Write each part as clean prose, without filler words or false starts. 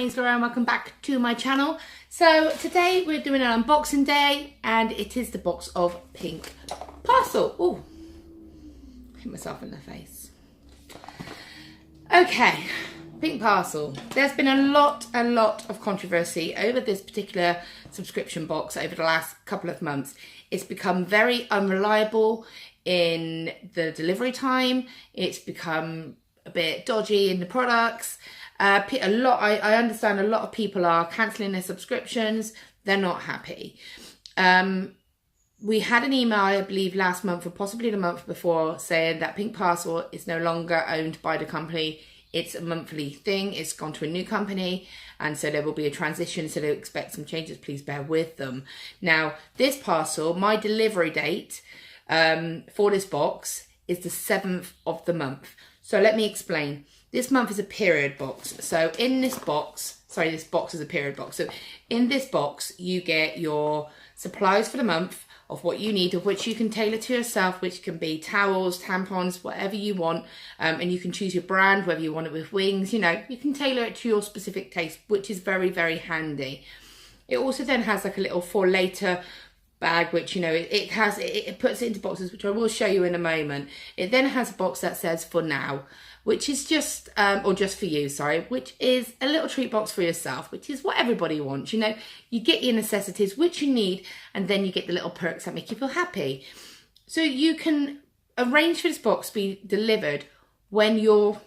name's Laura and welcome back to my channel. So today we're doing an unboxing day and it is the box of Pink Parcel. Oh, hit myself in the face. Okay, Pink Parcel. There's been a lot of controversy over this particular subscription box over the last couple of months. It's become very unreliable in the delivery time. It's become a bit dodgy in the products. I understand a lot of people are cancelling their subscriptions. They're not happy. We had an email, I believe, last month or possibly the month before saying that Pink Parcel is no longer owned by the company. It's a monthly thing. It's gone to a new company. And so there will be a transition. So they expect some changes. Please bear with them. Now, this parcel, my delivery date for this box is the 7th of the month. So let me explain. This month is a period box. So in this box, this box is a period box. So in this box, you get your supplies for the month of what you need, of which you can tailor to yourself, which can be towels, tampons, whatever you want. And you can choose your brand, whether you want it with wings, you know, you can tailor it to your specific taste, which is very, very handy. It also then has like a little for later bag, which, you know, it puts it into boxes, which I will show you in a moment. It then has a box that says for now, which is just, or just for you, sorry, which is a little treat box for yourself, which is what everybody wants. You know, you get your necessities, which you need, and then you get the little perks that make you feel happy. So you can arrange for this box to be delivered when your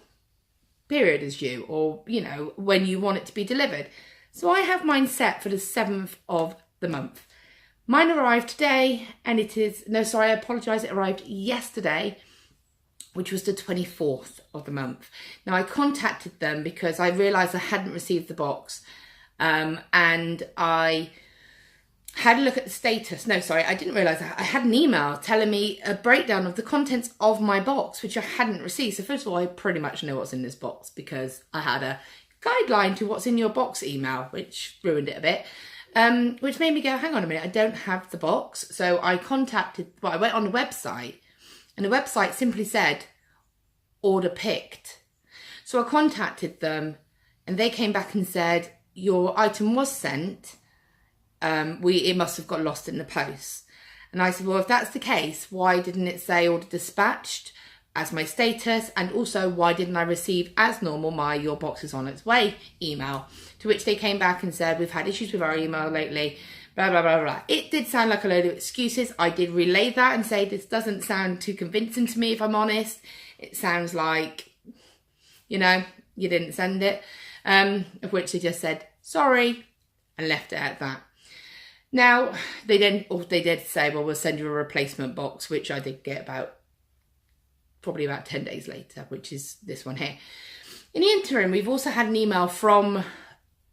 period is due, or, you know, when you want it to be delivered. So I have mine set for the 7th of the month. Mine arrived today, and it is, no, sorry, I apologise, it arrived yesterday, which was the 24th of the month. Now, I contacted them because I realised I hadn't received the box, and I had a look at the status. No, sorry, I didn't realise. I had an email telling me a breakdown of the contents of my box, which I hadn't received. So first of all, I pretty much know what's in this box because I had a guideline to what's in your box email, which ruined it a bit. Which made me go, hang on a minute, I don't have the box. So I I went on the website, and the website simply said, order picked. So I contacted them, and they came back and said, your item was sent. It must have got lost in the post. And I said, well, if that's the case, why didn't it say order dispatched as my status? And also, why didn't I receive, as normal, your box is on its way email? To which they came back and said, we've had issues with our email lately, blah, blah, blah, blah. It did sound like a load of excuses. I did relay that and say, this doesn't sound too convincing to me, if I'm honest. It sounds like, you know, you didn't send it. Of which they just said, sorry, and left it at that. Now, they did say, well, we'll send you a replacement box, which I did get probably about 10 days later, which is this one here. In the interim, we've also had an email from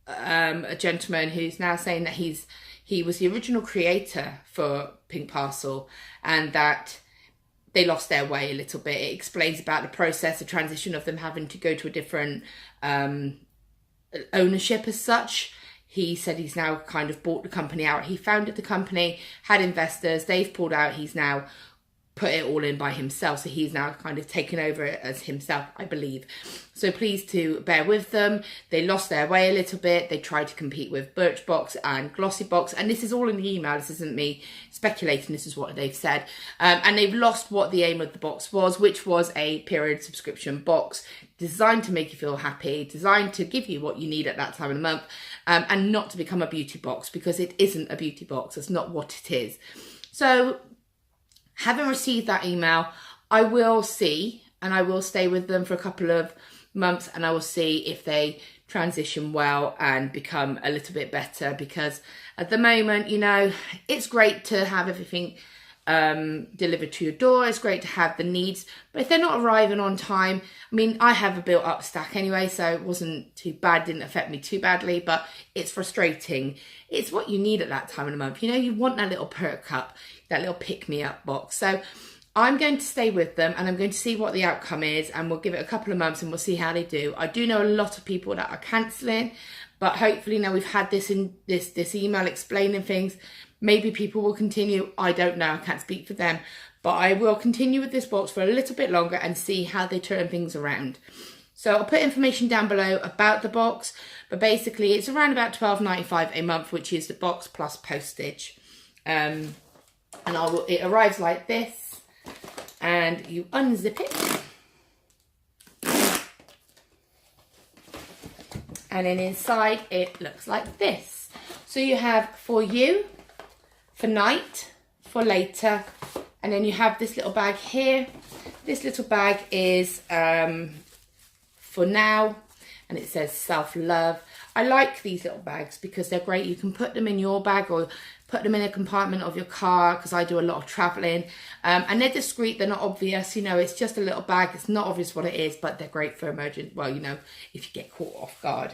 a gentleman who's now saying that he was the original creator for Pink Parcel and that they lost their way a little bit. It explains about the process, the transition of them having to go to a different ownership as such. He said he's now kind of bought the company out. He founded the company, had investors, they've pulled out, he's now put it all in by himself. So he's now kind of taken over it as himself, I believe. So please to bear with them. They lost their way a little bit. They tried to compete with Birchbox and Glossybox. And this is all in the email. This isn't me speculating. This is what they've said. And they've lost what the aim of the box was, which was a period subscription box designed to make you feel happy, designed to give you what you need at that time of the month, and not to become a beauty box, because it isn't a beauty box. It's not what it is. So having received that email, I will see, and I will stay with them for a couple of months, and I will see if they transition well and become a little bit better, because at the moment, you know, it's great to have everything delivered to your door. It's great to have the needs, but if they're not arriving on time, I mean, I have a built up stack anyway, so it wasn't too bad, didn't affect me too badly, but it's frustrating. It's what you need at that time of the month. You know, you want that little perk up, that little pick me up box. So I'm going to stay with them, and I'm going to see what the outcome is, and we'll give it a couple of months and we'll see how they do. I do know a lot of people that are cancelling, but hopefully now we've had this email explaining things, maybe people will continue. I don't know, I can't speak for them, but I will continue with this box for a little bit longer and see how they turn things around. So I'll put information down below about the box, but basically it's around about £12.95 a month, which is the box plus postage. And it arrives like this, and you unzip it. And then inside it looks like this. So you have for you, for night, for later, and then you have this little bag here. This little bag is for now, and it says self-love. I like these little bags because they're great. You can put them in your bag or put them in a compartment of your car, because I do a lot of traveling, and they're discreet, they're not obvious, you know, it's just a little bag, it's not obvious what it is, but they're great for emergent, well, you know, if you get caught off guard.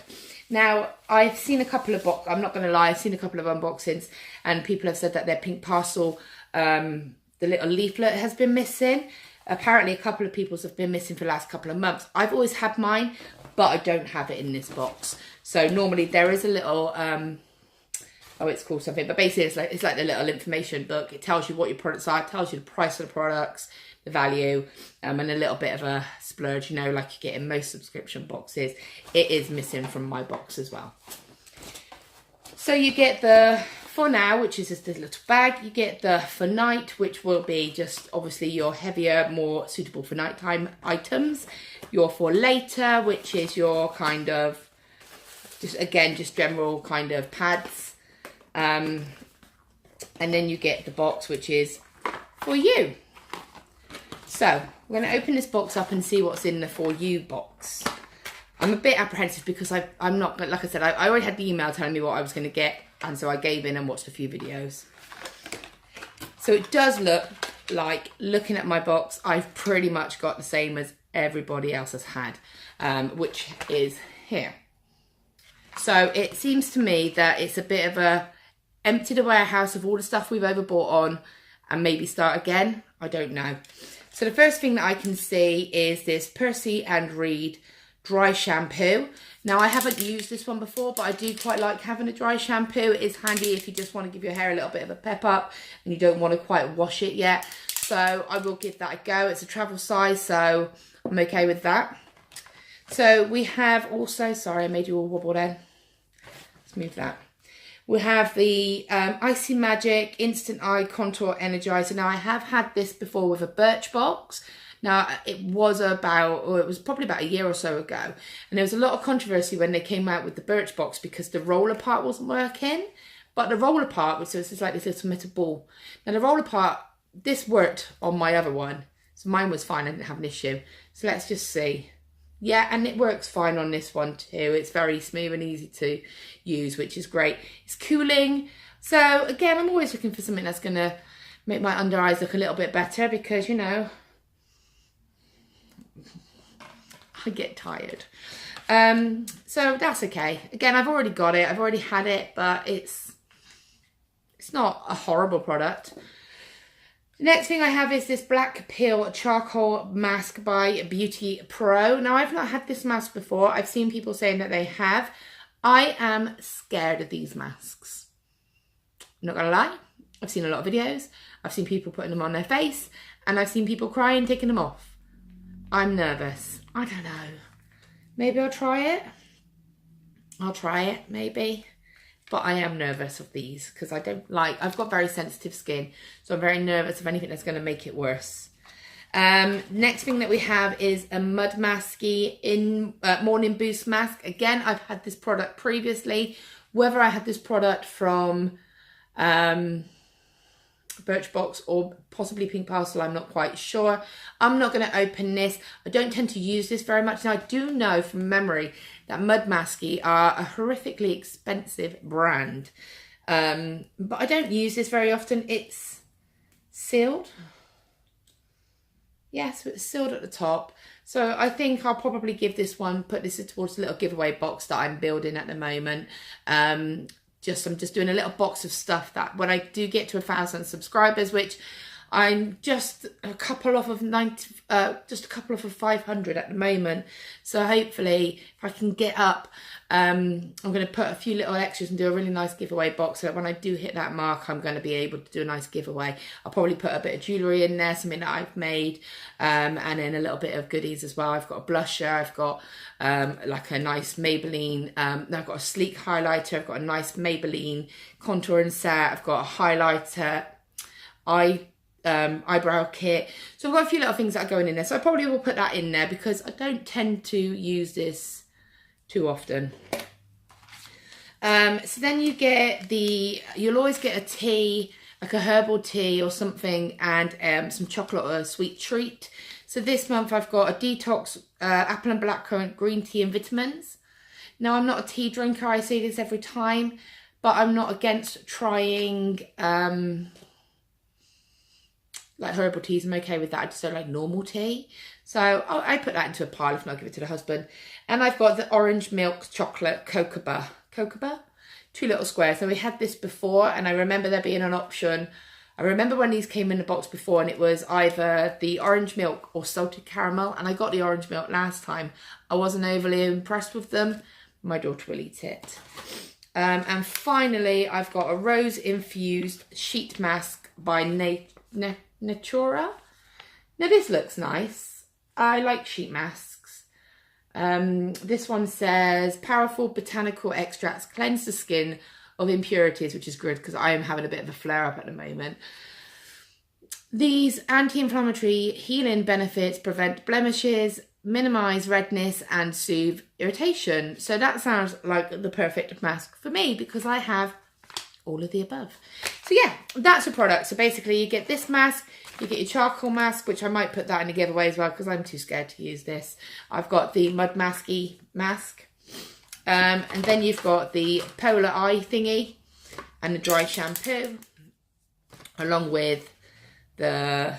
Now, I've seen a couple of I'm not going to lie, I've seen a couple of unboxings, and people have said that their pink parcel, the little leaflet has been missing. Apparently a couple of people's have been missing for the last couple of months. I've always had mine, but I don't have it in this box. So normally there is a little, oh, it's called something, but basically it's like the little information book. It tells you what your products are, it tells you the price of the products, the value, and a little bit of a splurge, you know, like you get in most subscription boxes. It is missing from my box as well. So you get the for now, which is just this little bag. You get the for night, which will be just obviously your heavier, more suitable for nighttime items. Your for later, which is your kind of, just general kind of pads. And then you get the box, which is for you. So we're going to open this box up and see what's in the for you box. I'm a bit apprehensive because I'm not, but like I said, I already had the email telling me what I was going to get, and so I gave in and watched a few videos. So it does look like, looking at my box, I've pretty much got the same as everybody else has had, which is here. So it seems to me that it's a bit of a empty the warehouse of all the stuff we've overbought on and maybe start again. I don't know. So the first thing that I can see is this Percy and Reed dry shampoo. Now, I haven't used this one before, but I do quite like having a dry shampoo. It is handy if you just want to give your hair a little bit of a pep up and you don't want to quite wash it yet. So I will give that a go. It's a travel size, so I'm okay with that. So we have also, sorry, I made you all wobble then. Let's move that. We have the Icy Magic Instant Eye Contour Energizer. Now, I have had this before with a Birchbox. Now, it was probably about a year or so ago. And there was a lot of controversy when they came out with the Birchbox because the roller part wasn't working. But the roller part, so it's just like this little metal ball. Now, the roller part, this worked on my other one. So mine was fine, I didn't have an issue. So let's just see. Yeah, and it works fine on this one too. It's very smooth and easy to use, which is great. It's cooling. So again, I'm always looking for something that's going to make my under eyes look a little bit better because, you know, I get tired. So that's okay. Again, I've already got it. I've already had it, but it's not a horrible product. The next thing I have is this Black Peel Charcoal Mask by Beauty Pro. Now, I've not had this mask before. I've seen people saying that they have. I am scared of these masks. I'm not going to lie. I've seen a lot of videos. I've seen people putting them on their face. And I've seen people crying, taking them off. I'm nervous. I don't know. Maybe I'll try it. I'll try it, maybe. But I am nervous of these because I've got very sensitive skin. So I'm very nervous of anything that's going to make it worse. Next thing that we have is a Mud Masky Morning Boost Mask. Again, I've had this product previously. Whether I had this product from Birchbox or possibly Pink Parcel, I'm not quite sure. I'm not going to open this. I don't tend to use this very much. Now, I do know from memory that Mud Masky are a horrifically expensive brand. But I don't use this very often. It's sealed. Yeah, so it's sealed at the top. So I think I'll probably give this one, put this towards a little giveaway box that I'm building at the moment. I'm just doing a little box of stuff that when I do get to 1,000 subscribers, which I'm just a couple off of 90, just a couple off of 500 at the moment. So hopefully if I can get up, I'm going to put a few little extras and do a really nice giveaway box, so that when I do hit that mark, I'm going to be able to do a nice giveaway. I'll probably put a bit of jewellery in there, something that I've made, and then a little bit of goodies as well. I've got a blusher, I've got like a nice Maybelline, I've got a sleek highlighter, I've got a nice Maybelline contouring set, I've got a highlighter, eyebrow kit. So I've got a few little things that are going in there. So I probably will put that in there because I don't tend to use this too often. So then you'll always get a tea, like a herbal tea or something, and some chocolate or a sweet treat. So this month I've got a detox apple and blackcurrant green tea and vitamins. Now, I'm not a tea drinker, I say this every time, but I'm not against trying like herbal teas. I'm okay with that. I just don't like normal tea. So I put that into a pile, if not, give it to the husband. And I've got the orange milk chocolate cocoa bar, 2 little squares. So we had this before, and I remember there being an option. I remember when these came in the box before, and it was either the orange milk or salted caramel. And I got the orange milk last time. I wasn't overly impressed with them. My daughter will eat it. And finally, I've got a rose-infused sheet mask by Natura. Now, this looks nice. I like sheet masks. This one says, powerful botanical extracts cleanse the skin of impurities, which is good because I am having a bit of a flare-up at the moment. These anti-inflammatory healing benefits prevent blemishes, minimize redness, and soothe irritation. So that sounds like the perfect mask for me because I have all of the above. So yeah, that's a product. So basically you get this mask, you get your charcoal mask, which I might put that in a giveaway as well because I'm too scared to use this. I've got the mud masky mask. And then you've got the polar eye thingy and the dry shampoo, along with the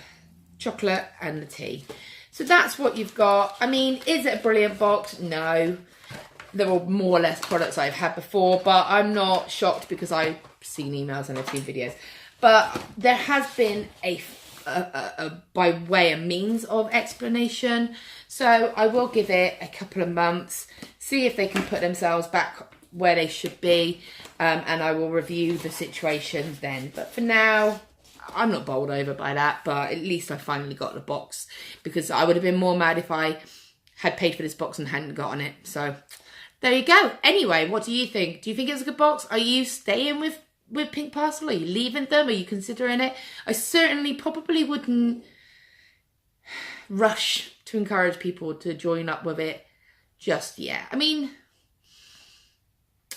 chocolate and the tea. So that's what you've got. I mean, is it a brilliant box? No. There were more or less products I've had before, but I'm not shocked because I've seen emails and I've seen videos. But there has been a by way of means of explanation. So I will give it a couple of months, see if they can put themselves back where they should be, and I will review the situation then. But for now, I'm not bowled over by that, but at least I finally got the box, because I would have been more mad if I had paid for this box and hadn't gotten it. So there you go. Anyway, what do you think? Do you think it was a good box? Are you staying with Pink Parcel? Are you leaving them? Are you considering it? I certainly probably wouldn't rush to encourage people to join up with it just yet. I mean,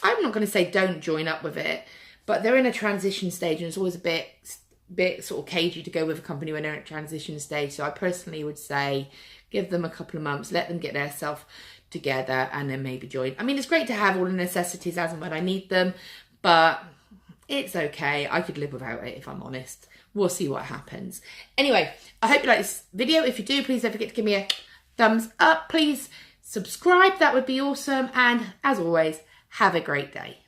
I'm not going to say don't join up with it, but they're in a transition stage, and it's always a bit sort of cagey to go with a company when they're in a transition stage. So I personally would say give them a couple of months, let them get their self together, and then maybe join. I mean, it's great to have all the necessities as and when I need them, but it's okay. I could live without it, if I'm honest. We'll see what happens. Anyway, I hope you like this video. If you do, please don't forget to give me a thumbs up. Please subscribe. That would be awesome. And as always, have a great day.